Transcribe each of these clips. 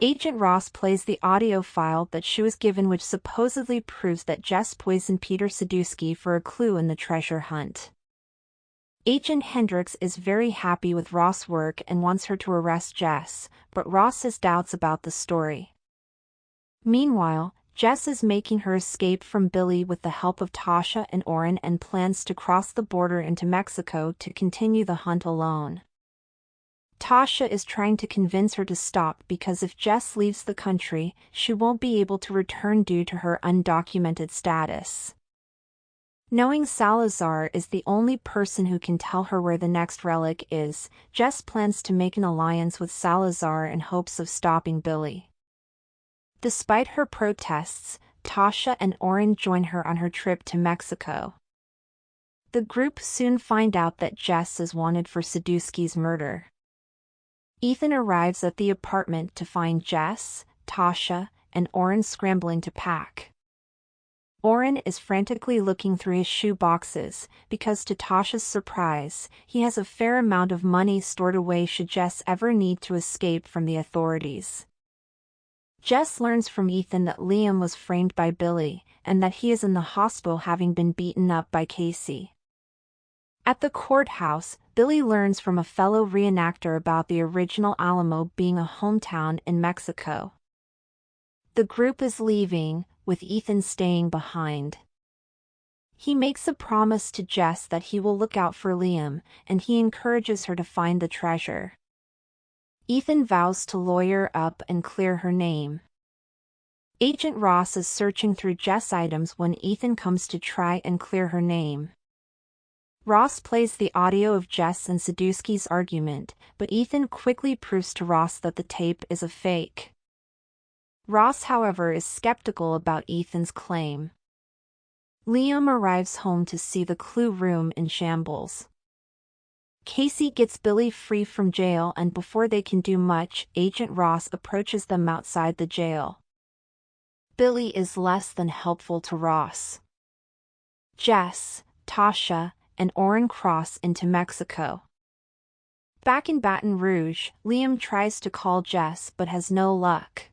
Agent Ross plays the audio file that she was given, which supposedly proves that Jess poisoned Peter Sadusky for a clue in the treasure hunt. Agent Hendricks is very happy with Ross' work and wants her to arrest Jess, but Ross has doubts about the story. Meanwhile, Jess is making her escape from Billy with the help of Tasha and Oren and plans to cross the border into Mexico to continue the hunt alone. Tasha is trying to convince her to stop because if Jess leaves the country, she won't be able to return due to her undocumented status. Knowing Salazar is the only person who can tell her where the next relic is, Jess plans to make an alliance with Salazar in hopes of stopping Billy. Despite her protests, Tasha and Oren join her on her trip to Mexico. The group soon find out that Jess is wanted for Sadusky's murder. Ethan arrives at the apartment to find Jess, Tasha, and Oren scrambling to pack. Oren is frantically looking through his shoe boxes, because to Tasha's surprise, he has a fair amount of money stored away should Jess ever need to escape from the authorities. Jess learns from Ethan that Liam was framed by Billy, and that he is in the hospital having been beaten up by Casey. At the courthouse, Billy learns from a fellow reenactor about the original Alamo being a hometown in Mexico. The group is leaving, with Ethan staying behind. He makes a promise to Jess that he will look out for Liam, and he encourages her to find the treasure. Ethan vows to lawyer up and clear her name. Agent Ross is searching through Jess' items when Ethan comes to try and clear her name. Ross plays the audio of Jess and Sadusky's argument, but Ethan quickly proves to Ross that the tape is a fake. Ross, however, is skeptical about Ethan's claim. Liam arrives home to see the clue room in shambles. Casey gets Billy free from jail, and before they can do much, Agent Ross approaches them outside the jail. Billy is less than helpful to Ross. Jess, Tasha, and Oren cross into Mexico. Back in Baton Rouge, Liam tries to call Jess but has no luck.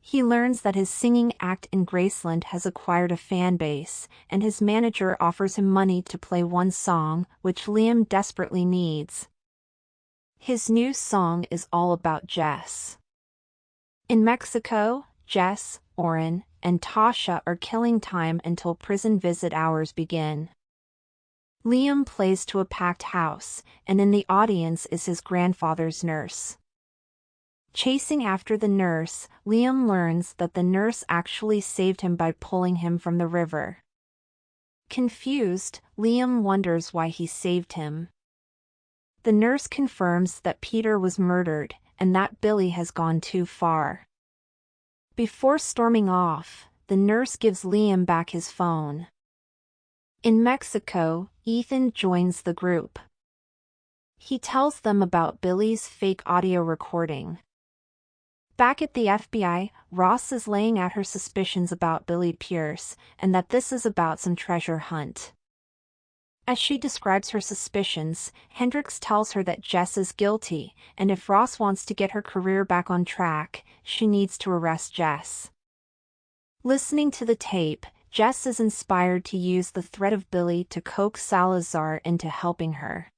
He learns that his singing act in Graceland has acquired a fan base, and his manager offers him money to play one song, which Liam desperately needs. His new song is all about Jess. In Mexico, Jess, Oren, and Tasha are killing time until prison visit hours begin. Liam plays to a packed house, and in the audience is his grandfather's nurse. Chasing after the nurse, Liam learns that the nurse actually saved him by pulling him from the river. Confused, Liam wonders why he saved him. The nurse confirms that Peter was murdered, and that Billy has gone too far. Before storming off, the nurse gives Liam back his phone. In Mexico, Ethan joins the group. He tells them about Billy's fake audio recording. Back at the FBI, Ross is laying out her suspicions about Billy Pierce, and that this is about some treasure hunt. As she describes her suspicions, Hendricks tells her that Jess is guilty, and if Ross wants to get her career back on track, she needs to arrest Jess. Listening to the tape, Jess is inspired to use the threat of Billy to coax Salazar into helping her.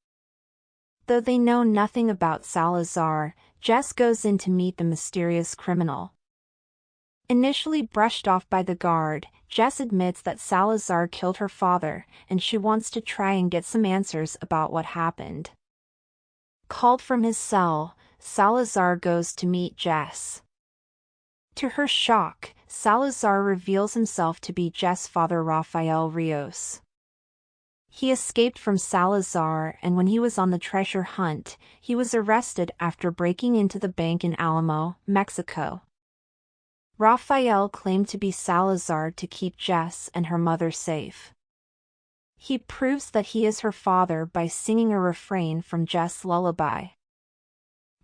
Though they know nothing about Salazar, Jess goes in to meet the mysterious criminal. Initially brushed off by the guard, Jess admits that Salazar killed her father, and she wants to try and get some answers about what happened. Called from his cell, Salazar goes to meet Jess. To her shock, Salazar reveals himself to be Jess' father, Rafael Rios. He escaped from Salazar, and when he was on the treasure hunt, he was arrested after breaking into the bank in Alamo, Mexico. Rafael claimed to be Salazar to keep Jess and her mother safe. He proves that he is her father by singing a refrain from Jess' lullaby.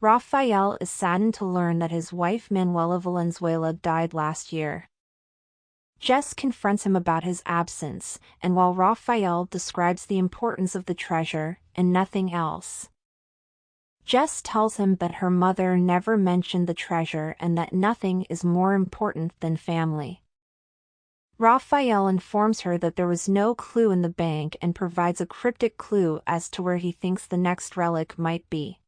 Rafael is saddened to learn that his wife Manuela Valenzuela died last year. Jess confronts him about his absence, and while Rafael describes the importance of the treasure, and nothing else, Jess tells him that her mother never mentioned the treasure and that nothing is more important than family. Raphael informs her that there was no clue in the bank and provides a cryptic clue as to where he thinks the next relic might be.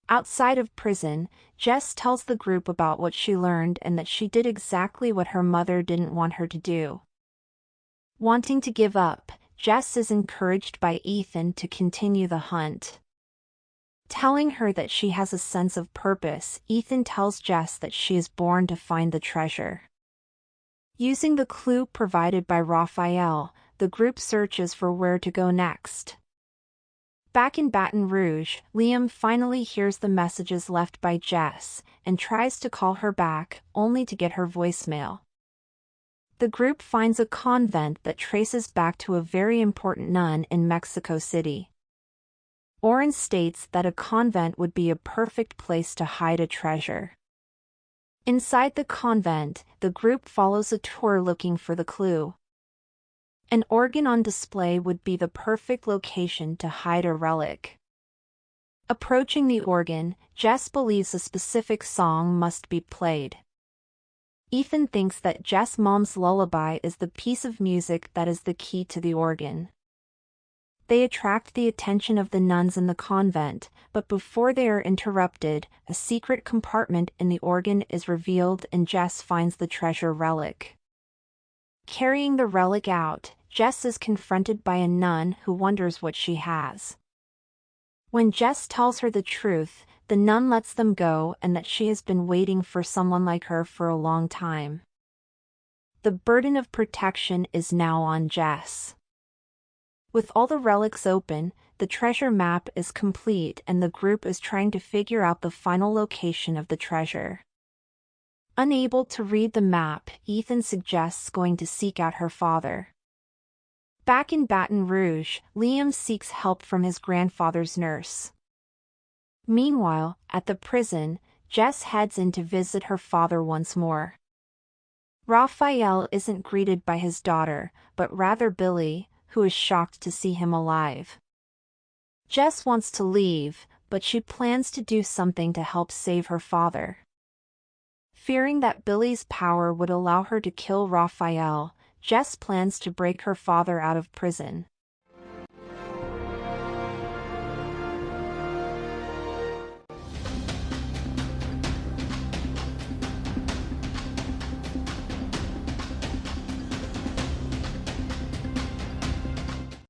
Outside of prison, Jess tells the group about what she learned and that she did exactly what her mother didn't want her to do. Wanting to give up, Jess is encouraged by Ethan to continue the hunt. Telling her that she has a sense of purpose, Ethan tells Jess that she is born to find the treasure. Using the clue provided by Raphael, the group searches for where to go next. Back in Baton Rouge, Liam finally hears the messages left by Jess and tries to call her back, only to get her voicemail. The group finds a convent that traces back to a very important nun in Mexico City. Oren states that a convent would be a perfect place to hide a treasure. Inside the convent, the group follows a tour looking for the clue. An organ on display would be the perfect location to hide a relic. Approaching the organ, Jess believes a specific song must be played. Ethan thinks that Jess' mom's lullaby is the piece of music that is the key to the organ. They attract the attention of the nuns in the convent, but before they are interrupted, a secret compartment in the organ is revealed and Jess finds the treasure relic. Carrying the relic out, Jess is confronted by a nun who wonders what she has. When Jess tells her the truth, the nun lets them go and that she has been waiting for someone like her for a long time. The burden of protection is now on Jess. With all the relics open, the treasure map is complete and the group is trying to figure out the final location of the treasure. Unable to read the map, Ethan suggests going to seek out her father. Back in Baton Rouge, Liam seeks help from his grandfather's nurse. Meanwhile, at the prison, Jess heads in to visit her father once more. Raphael isn't greeted by his daughter, but rather Billy, who is shocked to see him alive. Jess wants to leave, but she plans to do something to help save her father. Fearing that Billy's power would allow her to kill Raphael, Jess plans to break her father out of prison.